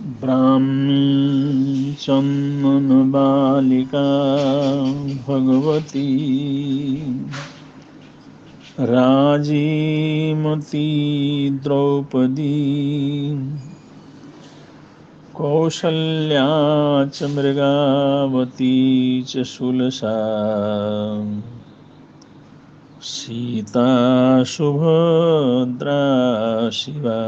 ब्राह्मी चन्दनबालिका भगवती राजीमती द्रौपदी कौसल्या च मृगावती च सुलसा सीता सुभद्रा शिवा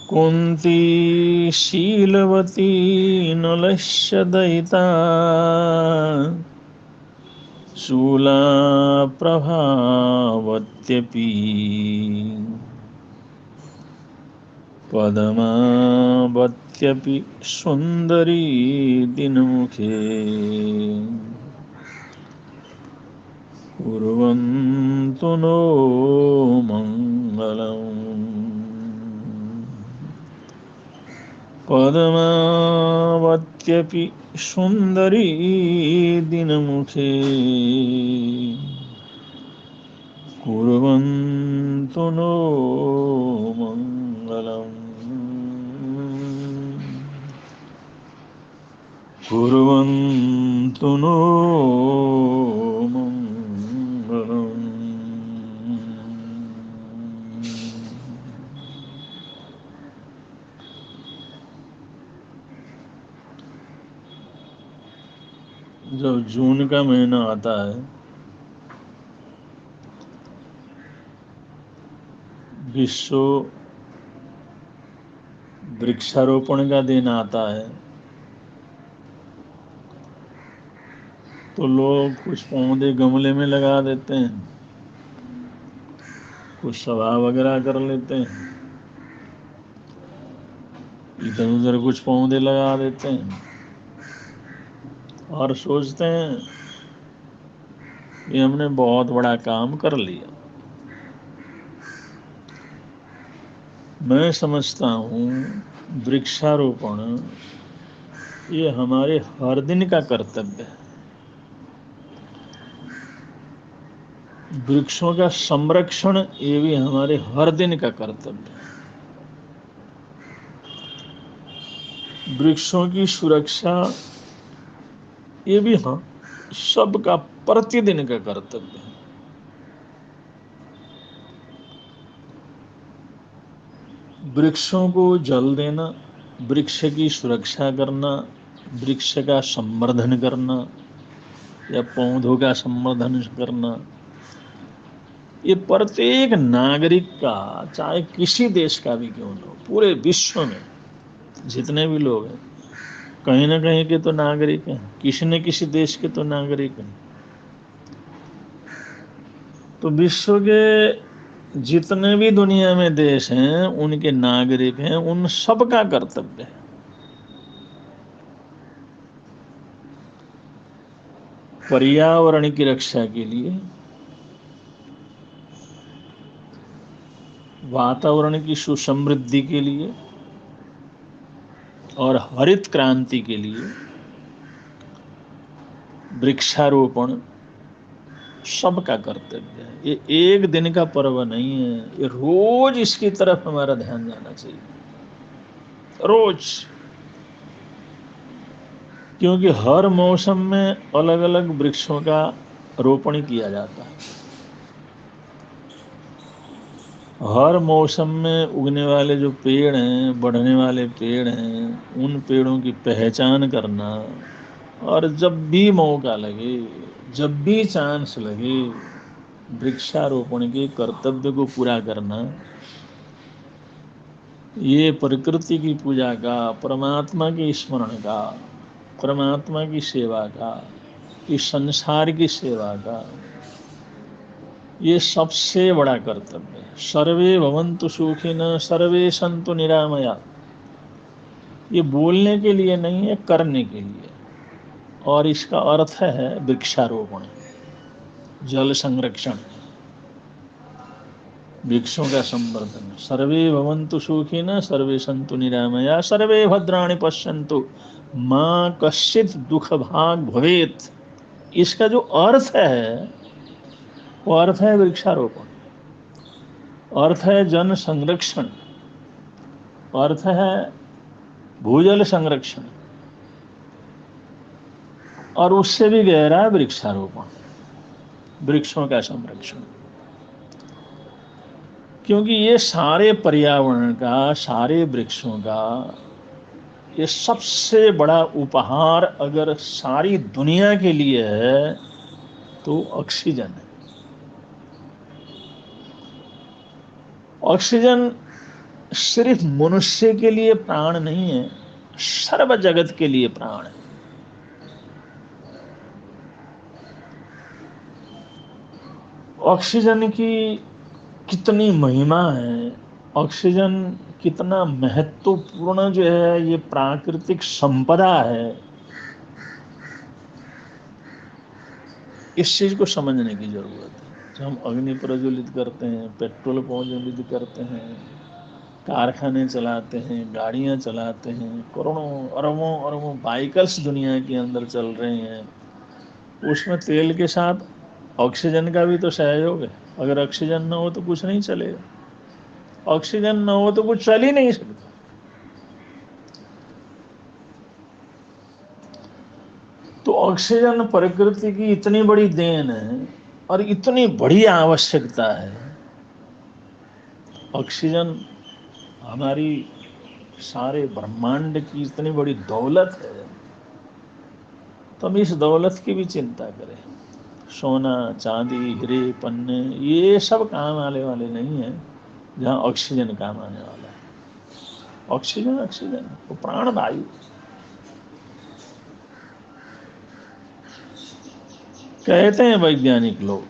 कुन्ती शीलवती नलस्य दयिता शूला प्रभावत्यपि पद्मावत्यपि सुन्दरी दिनमुखे कुर्वन्तु नो मङ्गलम्। पद्मावत्यपि सुन्दरी दिनमुखे कुर्वन्तु नो मङ्गलम्। कुर्वन्तु नो मङ्गलम्। जब जून का महीना आता है, विश्व वृक्षारोपण का दिन आता है, तो लोग कुछ पौधे गमले में लगा देते हैं, कुछ सभा वगैरह कर लेते हैं, इधर उधर कुछ पौधे लगा देते हैं और सोचते हैं कि हमने बहुत बड़ा काम कर लिया। मैं समझता हूँ वृक्षारोपण ये हमारे हर दिन का कर्तव्य है। वृक्षों का संरक्षण ये भी हमारे हर दिन का कर्तव्य है। वृक्षों की सुरक्षा ये भी हाँ सबका प्रतिदिन का कर्तव्य है। वृक्षों को जल देना, वृक्ष की सुरक्षा करना, वृक्ष का संवर्धन करना या पौधों का संवर्धन करना, ये प्रत्येक नागरिक का, चाहे किसी देश का भी क्यों न हो, पूरे विश्व में जितने भी लोग हैं कहीं ना कहीं के तो नागरिक हैं, किसी न किसी देश के तो नागरिक हैं। तो विश्व के जितने भी दुनिया में देश हैं उनके नागरिक हैं, उन सब का कर्तव्य है पर्यावरण की रक्षा के लिए, वातावरण की सुसमृद्धि के लिए और हरित क्रांति के लिए वृक्षारोपण सबका कर्तव्य है। ये एक दिन का पर्व नहीं है, ये रोज इसकी तरफ हमारा ध्यान जाना चाहिए, रोज। क्योंकि हर मौसम में अलग अलग वृक्षों का रोपण किया जाता है। हर मौसम में उगने वाले जो पेड़ हैं, बढ़ने वाले पेड़ हैं, उन पेड़ों की पहचान करना और जब भी मौका लगे, जब भी चांस लगे, वृक्षारोपण के कर्तव्य को पूरा करना, ये प्रकृति की पूजा का, परमात्मा के स्मरण का, परमात्मा की सेवा का, इस संसार की सेवा का ये सबसे बड़ा कर्तव्य है। सर्वे भवन्तु सुखिनः सर्वे सन्तु निरामया, ये बोलने के लिए नहीं है, करने के लिए। और इसका अर्थ है वृक्षारोपण, जल संरक्षण, वृक्षों का संवर्धन। सर्वे भवन्तु सुखिनः सर्वे सन्तु निरामया सर्वे भद्राणि पश्यन्तु मा कश्चित् दुख भाग भवेत्। इसका जो अर्थ है वो अर्थ है वृक्षारोपण। अर्थ है जन संरक्षण, अर्थ है भूजल संरक्षण, और उससे भी गहरा है वृक्षारोपण, वृक्षों का संरक्षण। क्योंकि ये सारे पर्यावरण का, सारे वृक्षों का ये सबसे बड़ा उपहार अगर सारी दुनिया के लिए है तो ऑक्सीजन है। ऑक्सीजन सिर्फ मनुष्य के लिए प्राण नहीं है, सर्व जगत के लिए प्राण है। ऑक्सीजन की कितनी महिमा है, ऑक्सीजन कितना महत्वपूर्ण जो है ये प्राकृतिक संपदा है, इस चीज को समझने की जरूरत है। जब हम अग्नि प्रज्वलित करते हैं, पेट्रोल प्रज्वलित करते हैं, कारखाने चलाते हैं, गाड़ियां चलाते हैं, करोड़ों अरबों अरबों बाइकल्स दुनिया के अंदर चल रहे हैं, उसमें तेल के साथ ऑक्सीजन का भी तो सहयोग है। अगर ऑक्सीजन ना हो तो कुछ नहीं चलेगा, ऑक्सीजन ना हो तो कुछ चल ही नहीं सकता। तो ऑक्सीजन प्रकृति की इतनी बड़ी देन है और इतनी बड़ी आवश्यकता है। ऑक्सीजन हमारी सारे ब्रह्मांड की इतनी बड़ी दौलत है, तो हम इस दौलत की भी चिंता करें। सोना चांदी हीरे पन्ने ये सब काम आने वाले नहीं है जहाँ ऑक्सीजन काम आने वाला है। ऑक्सीजन ऑक्सीजन वो प्राण वायु। कहते हैं वैज्ञानिक लोग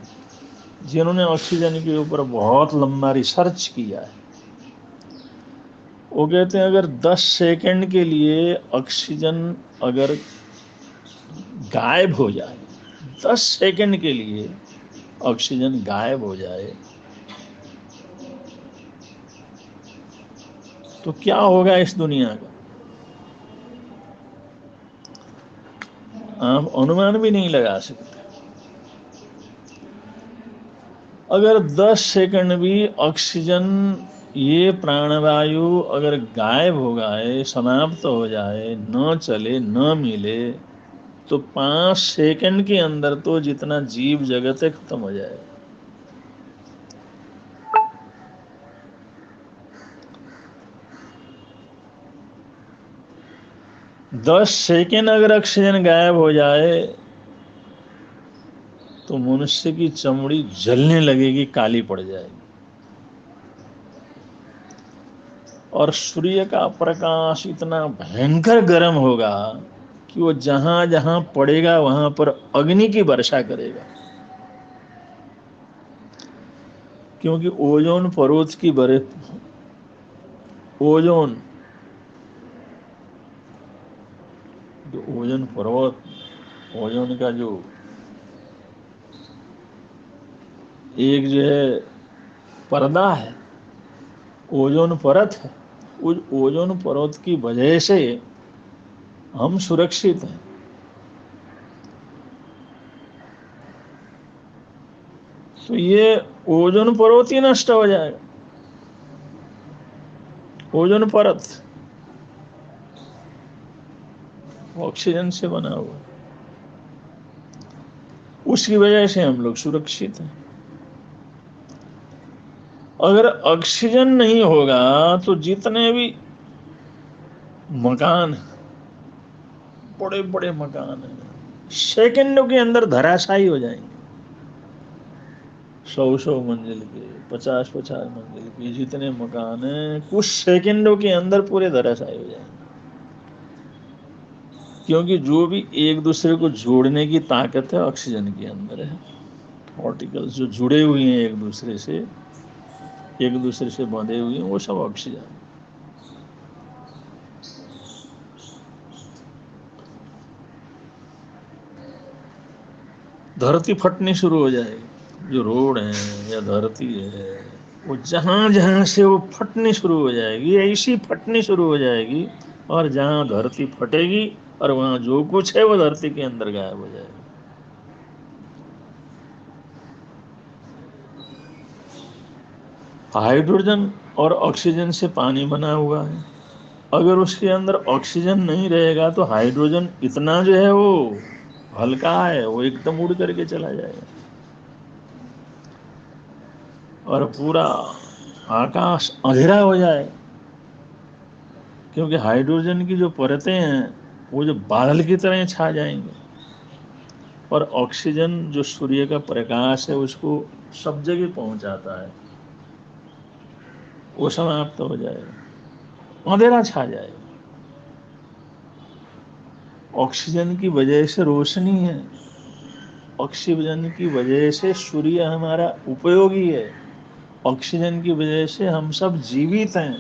जिन्होंने ऑक्सीजन के ऊपर बहुत लंबा रिसर्च किया है, वो कहते हैं अगर 10 सेकंड के लिए ऑक्सीजन अगर गायब हो जाए, 10 सेकंड के लिए ऑक्सीजन गायब हो जाए तो क्या होगा इस दुनिया का, आप अनुमान भी नहीं लगा सकते। अगर 10 सेकंड भी ऑक्सीजन ये प्राणवायु अगर गायब हो जाए, समाप्त हो जाए, न चले न मिले, तो 5 सेकंड के अंदर तो जितना जीव जगत है खत्म हो जाए। दस सेकंड अगर ऑक्सीजन गायब हो जाए तो मनुष्य की चमड़ी जलने लगेगी, काली पड़ जाएगी, और सूर्य का प्रकाश इतना भयंकर गर्म होगा कि वो जहां जहां पड़ेगा वहां पर अग्नि की वर्षा करेगा। क्योंकि ओजोन परत की ओजोन जो ओजोन परत, ओजोन का जो एक जो है पर्दा है, ओजोन परत है, उस ओजोन परत की वजह से हम सुरक्षित हैं। तो ये ओजोन परत ही नष्ट हो जाएगा, ओजोन परत ऑक्सीजन से बना हुआ, उसकी वजह से हम लोग सुरक्षित हैं। अगर ऑक्सीजन नहीं होगा तो जितने भी मकान, बड़े बड़े मकान हैं, सेकंडों के अंदर धराशायी हो जाएंगे। 100 मंजिल के, 50 मंजिल के जितने मकान हैं कुछ सेकंडों के अंदर पूरे धराशायी हो जाएंगे। क्योंकि जो भी एक दूसरे को जोड़ने की ताकत है ऑक्सीजन के अंदर है। पार्टिकल्स जो जुड़े हुए हैं एक दूसरे से, एक दूसरे से बंधे हुए हैं, वो सब ऑक्सीजन। धरती फटनी शुरू हो जाएगी, जो रोड है या धरती है वो जहां जहां से वो फटनी शुरू हो जाएगी, ऐसी फटनी शुरू हो जाएगी, और जहां धरती फटेगी और वहां जो कुछ है वो धरती के अंदर गायब हो जाएगा। हाइड्रोजन और ऑक्सीजन से पानी बना हुआ है। अगर उसके अंदर ऑक्सीजन नहीं रहेगा तो हाइड्रोजन इतना जो है वो हल्का है, वो एकदम उड़ करके चला जाएगा और पूरा आकाश अंधेरा हो जाए, क्योंकि हाइड्रोजन की जो परतें हैं वो जो बादल की तरह छा जाएंगे और ऑक्सीजन जो सूर्य का प्रकाश है उसको सब जगह पहुंचाता है, वो समाप्त हो जाएगा, अंधेरा छा जाएगा। ऑक्सीजन की वजह से रोशनी है, ऑक्सीजन की वजह से सूर्य हमारा उपयोगी है, ऑक्सीजन की वजह से हम सब जीवित हैं,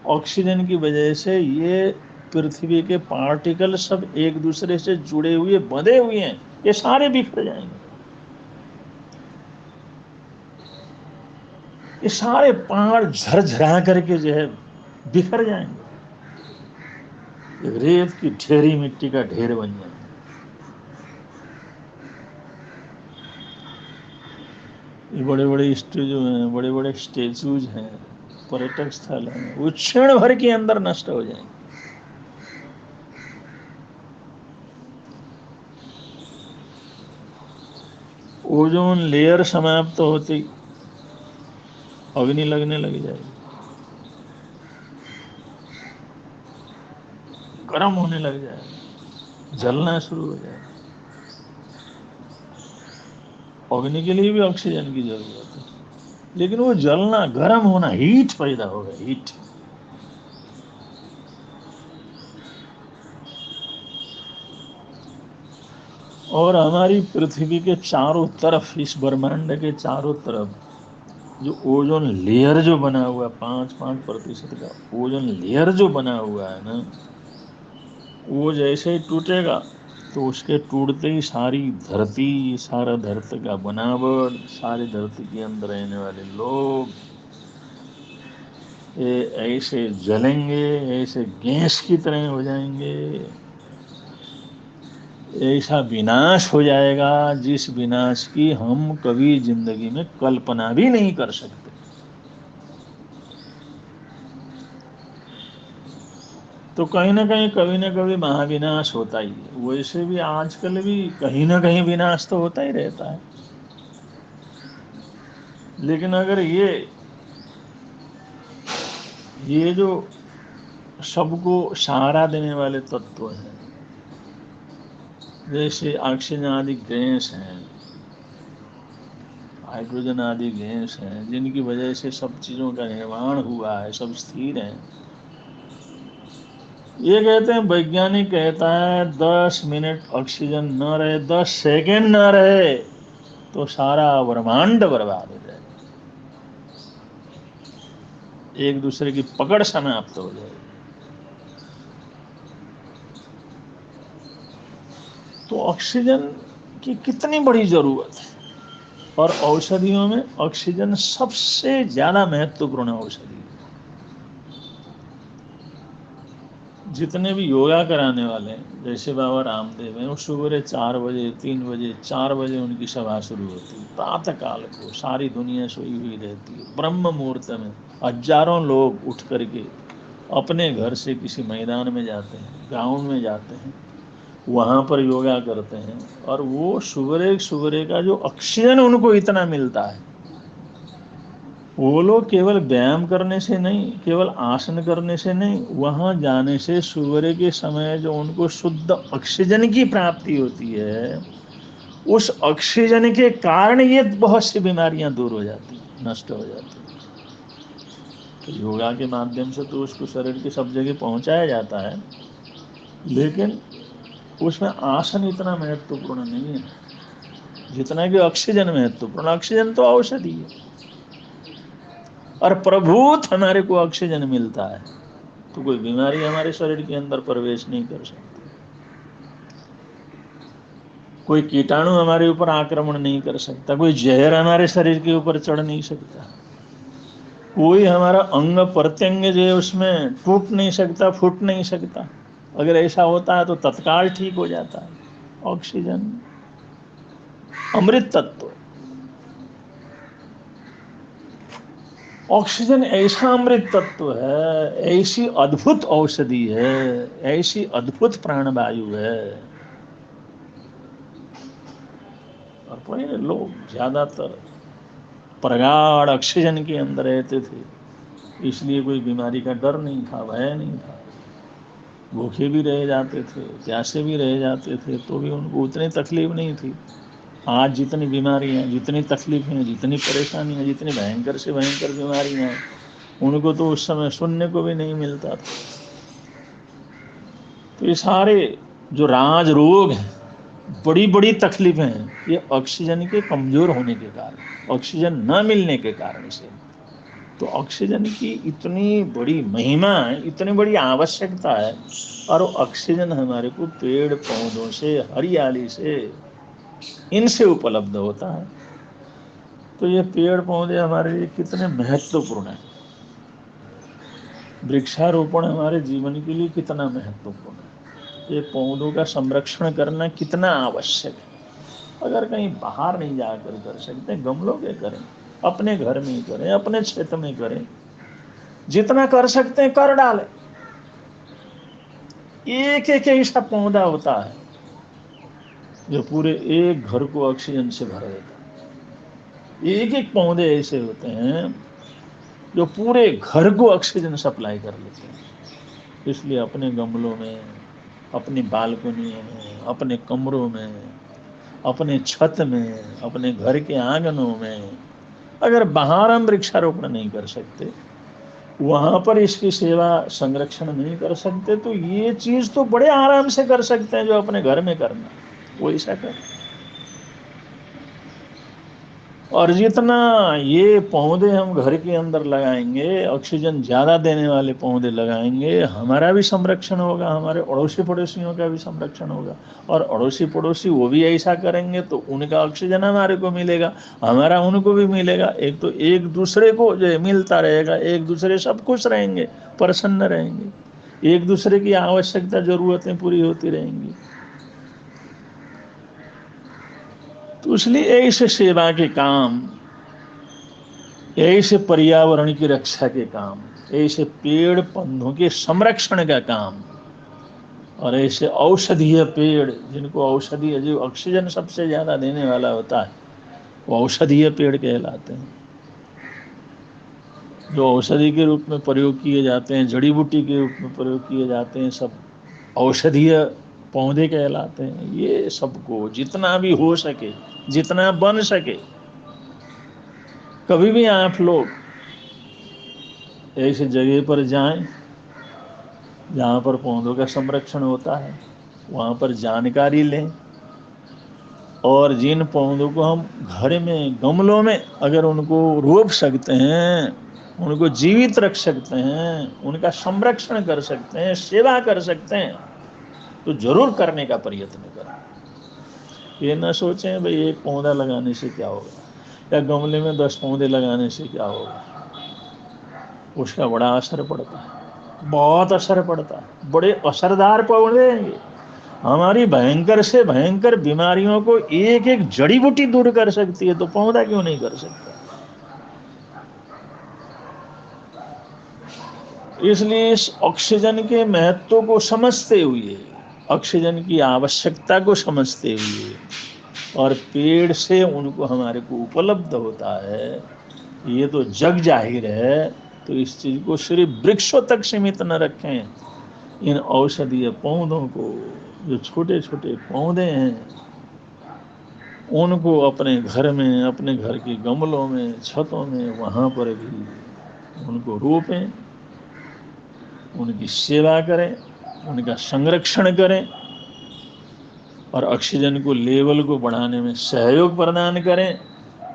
ऑक्सीजन की वजह से ये पृथ्वी के पार्टिकल सब एक दूसरे से जुड़े हुए बंधे हुए हैं, ये सारे बिखर जाएंगे, ये सारे पहाड़ झरझरा करके जो है बिखर जाएंगे, एक रेत की ढेरी मिट्टी का ढेर बन जाएंगे। ये बड़े बड़े स्टेजो हैं, बड़े बड़े स्टेचूज हैं, पर्यटक स्थल हैं, वो क्षण भर के अंदर नष्ट हो जाएंगे। ओजोन लेयर समाप्त होते ही अग्नि लगने लग जाएगी, गर्म होने लग जाएगा, जलना शुरू हो जाएगा। अग्नि के लिए भी ऑक्सीजन की जरूरत है, लेकिन वो जलना, गर्म होना, हीट पैदा होगा, हीट। और हमारी पृथ्वी के चारों तरफ, इस ब्रह्मांड के चारों तरफ जो ओजोन लेयर जो बना हुआ है, 5-5% का ओजोन लेयर जो बना हुआ है ना, वो जैसे ही टूटेगा तो उसके टूटते ही सारी धरती, सारा धरती का बनावट, सारी धरती के अंदर रहने वाले लोग ये ऐसे जलेंगे, ऐसे गैस की तरह हो जाएंगे, ऐसा विनाश हो जाएगा जिस विनाश की हम कभी जिंदगी में कल्पना भी नहीं कर सकते। तो कहीं ना कहीं, कभी ना कभी महाविनाश होता ही है। वैसे भी आजकल भी कहीं ना कहीं विनाश तो होता ही रहता है, लेकिन अगर ये जो सबको सहारा देने वाले तत्व हैं, जैसे ऑक्सीजन आदि गैस हैं, हाइड्रोजन आदि गैस हैं, जिनकी वजह से सब चीज़ों का निर्माण हुआ है, सब स्थिर हैं। ये कहते हैं, वैज्ञानिक कहता है 10 मिनट ऑक्सीजन न रहे, 10 सेकेंड न रहे तो सारा ब्रह्मांड बर्बाद हो जाए, एक दूसरे की पकड़ समाप्त हो जाए। तो ऑक्सीजन की कितनी बड़ी जरूरत है, और औषधियों में ऑक्सीजन सबसे ज्यादा महत्वपूर्ण औषधि है। जितने भी योगा कराने वाले हैं, जैसे बाबा रामदेव हैं, वो सुबह 4 बजे, 3 बजे, 4 बजे उनकी सभा शुरू होती है, प्रातः काल को सारी दुनिया सोई हुई रहती है, ब्रह्म मुहूर्त में हजारों लोग उठ करके अपने घर से किसी मैदान में जाते हैं, ग्राउंड में जाते हैं, वहाँ पर योगा करते हैं, और वो सुबह सुबह का जो ऑक्सीजन उनको इतना मिलता है, वो लोग केवल व्यायाम करने से नहीं, केवल आसन करने से नहीं, वहाँ जाने से सुबह के समय जो उनको शुद्ध ऑक्सीजन की प्राप्ति होती है, उस ऑक्सीजन के कारण ये बहुत सी बीमारियां दूर हो जाती हैं, नष्ट हो जाती हैं। तो योगा के माध्यम से तो उसको शरीर की सब जगह पहुंचाया जाता है, लेकिन उसमें आसन इतना महत्वपूर्ण नहीं है जितना कि ऑक्सीजन महत्वपूर्ण। ऑक्सीजन तो औषधि है, और प्रभुत हमारे को ऑक्सीजन मिलता है तो कोई बीमारी हमारे शरीर के अंदर प्रवेश नहीं कर सकती, कोई कीटाणु हमारे ऊपर आक्रमण नहीं कर सकता, कोई जहर हमारे शरीर के ऊपर चढ़ नहीं सकता, कोई हमारा अंग प्रत्यंग जो है उसमें टूट नहीं सकता, फूट नहीं सकता। अगर ऐसा होता है तो तत्काल ठीक हो जाता है। ऑक्सीजन अमृत तत्व, ऑक्सीजन ऐसा अमृत तत्व है, ऐसी अद्भुत औषधि है, ऐसी अद्भुत प्राणवायु है। और पहले लोग ज्यादातर प्रगाढ़ ऑक्सीजन के अंदर रहते थे, इसलिए कोई बीमारी का डर नहीं था, भय नहीं था। भूखे भी रह जाते थे, प्यासे भी रह जाते थे, तो भी उनको उतनी तकलीफ नहीं थी। आज जितनी बीमारियां, जितनी तकलीफें, जितनी परेशानियां, जितनी भयंकर से भयंकर बीमारियां हैं, उनको तो उस समय सुनने को भी नहीं मिलता था। तो ये सारे जो राज रोग हैं, बड़ी बड़ी तकलीफें हैं, ये ऑक्सीजन के कमजोर होने के कारण, ऑक्सीजन न मिलने के कारण से। तो ऑक्सीजन की इतनी बड़ी महिमा है, इतनी बड़ी आवश्यकता है, और ऑक्सीजन हमारे को पेड़ पौधों से, हरियाली से, इनसे उपलब्ध होता है। तो ये पेड़ पौधे हमारे लिए कितने महत्वपूर्ण हैं, वृक्षारोपण हमारे जीवन के लिए कितना महत्वपूर्ण है, ये पौधों का संरक्षण करना कितना आवश्यक है। अगर कहीं बाहर नहीं जाकर कर सकते, गमलों के करें, अपने घर में ही करें, अपने क्षेत्र में करें, जितना कर सकते हैं कर डालें। एक एक ऐसा पौधा होता है जो पूरे एक घर को ऑक्सीजन से भर देता है। एक एक पौधे ऐसे होते हैं जो पूरे घर को ऑक्सीजन सप्लाई कर लेते हैं। इसलिए अपने गमलों में, अपनी बालकनियों में, अपने कमरों में, अपने छत में, अपने घर के आंगनों में, अगर बाहर हम वृक्षारोपण नहीं कर सकते, वहां पर इसकी सेवा संरक्षण नहीं कर सकते, तो ये चीज तो बड़े आराम से कर सकते हैं जो अपने घर में करना, वो ऐसा कर। और जितना ये पौधे हम घर के अंदर लगाएंगे, ऑक्सीजन ज्यादा देने वाले पौधे लगाएंगे, हमारा भी संरक्षण होगा, हमारे अड़ोसी पड़ोसियों का भी संरक्षण होगा। और अड़ोसी पड़ोसी वो भी ऐसा करेंगे तो उनका ऑक्सीजन हमारे को मिलेगा, हमारा उनको भी मिलेगा। एक तो एक दूसरे को जो मिलता रहेगा, एक दूसरे सब खुश रहेंगे, प्रसन्न रहेंगे, एक दूसरे की आवश्यकता जरूरतें पूरी होती रहेंगी। तो इसलिए ऐसे सेवा के काम, ऐसे पर्यावरण की रक्षा के काम, ऐसे पेड़ पौधों के संरक्षण का काम, और ऐसे औषधीय पेड़, जिनको औषधीय, जो ऑक्सीजन सबसे ज्यादा देने वाला होता है, वो औषधीय पेड़ कहलाते हैं। जो औषधि के रूप में प्रयोग किए जाते हैं, जड़ी बूटी के रूप में प्रयोग किए जाते हैं, सब औषधीय पौधे कहलाते हैं। ये सबको जितना भी हो सके, जितना बन सके, कभी भी आप लोग ऐसे जगह पर जाएं जहाँ पर पौधों का संरक्षण होता है, वहाँ पर जानकारी लें। और जिन पौधों को हम घर में, गमलों में अगर उनको रोप सकते हैं, उनको जीवित रख सकते हैं, उनका संरक्षण कर सकते हैं, सेवा कर सकते हैं, तो जरूर करने का प्रयत्न करें। ये ना सोचें भाई एक पौधा लगाने से क्या होगा, या गमले में 10 पौधे लगाने से क्या होगा। उसका बड़ा असर पड़ता है, बहुत असर पड़ता है। बड़े असरदार पौधे हैं, हमारी भयंकर से भयंकर बीमारियों को एक एक जड़ी बूटी दूर कर सकती है, तो पौधा क्यों नहीं कर सकता। इसलिए इस ऑक्सीजन के महत्व को समझते हुए, ऑक्सीजन की आवश्यकता को समझते हुए, और पेड़ से उनको हमारे को उपलब्ध होता है, ये तो जग जाहिर है। तो इस चीज को सिर्फ वृक्षों तक सीमित न रखें, इन औषधीय पौधों को, जो छोटे छोटे पौधे हैं, उनको अपने घर में, अपने घर के गमलों में, छतों में, वहाँ पर भी उनको रोपें, उनकी सेवा करें, उनका संरक्षण करें, और ऑक्सीजन को लेवल को बढ़ाने में सहयोग प्रदान करें।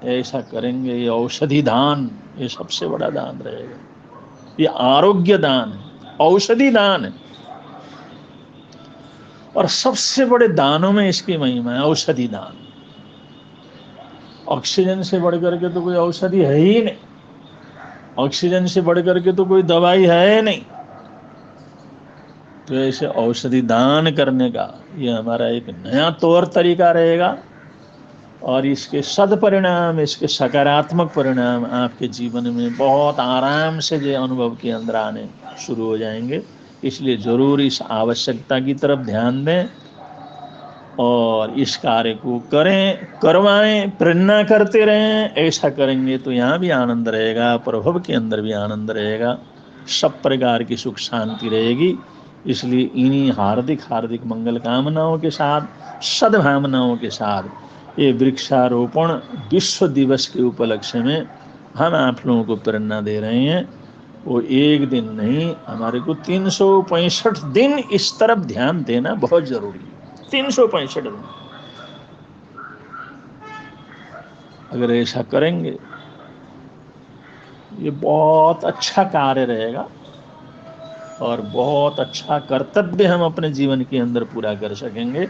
ऐसा करेंगे, ये औषधि दान, ये सबसे बड़ा दान रहेगा। ये आरोग्य दान है, औषधि दान है, और सबसे बड़े दानों में इसकी महिमा है, औषधि दान। ऑक्सीजन से बढ़कर के तो कोई औषधि है ही नहीं, ऑक्सीजन से बढ़कर के तो कोई दवाई है नहीं। तो ऐसे औषधि दान करने का ये हमारा एक नया तौर तरीका रहेगा, और इसके सदपरिणाम, इसके सकारात्मक परिणाम आपके जीवन में बहुत आराम से जो अनुभव के अंदर आने शुरू हो जाएंगे। इसलिए ज़रूर इस आवश्यकता की तरफ ध्यान दें और इस कार्य को करें, करवाएं, प्रेरणा करते रहें। ऐसा करेंगे तो यहाँ भी आनंद रहेगा, प्रभव के अंदर भी आनंद रहेगा, सब प्रकार की सुख शांति रहेगी। इसलिए इन्हीं हार्दिक हार्दिक मंगल कामनाओं के साथ, सद्भावनाओं के साथ ये वृक्षारोपण विश्व दिवस के उपलक्ष्य में हम आप लोगों को प्रेरणा दे रहे हैं। वो एक दिन नहीं, हमारे को 365 दिन इस तरफ ध्यान देना बहुत जरूरी है। 365 दिन अगर ऐसा करेंगे, ये बहुत अच्छा कार्य रहेगा और बहुत अच्छा कर्तव्य हम अपने जीवन के अंदर पूरा कर सकेंगे।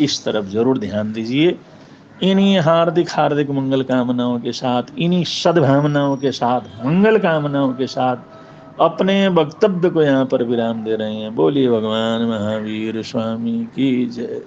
इस तरफ जरूर ध्यान दीजिए। इन्हीं हार्दिक हार्दिक मंगल कामनाओं के साथ, इन्हीं सद्भावनाओं के साथ, मंगल कामनाओं के साथ अपने वक्तव्य को यहाँ पर विराम दे रहे हैं। बोलिए भगवान महावीर स्वामी की जय।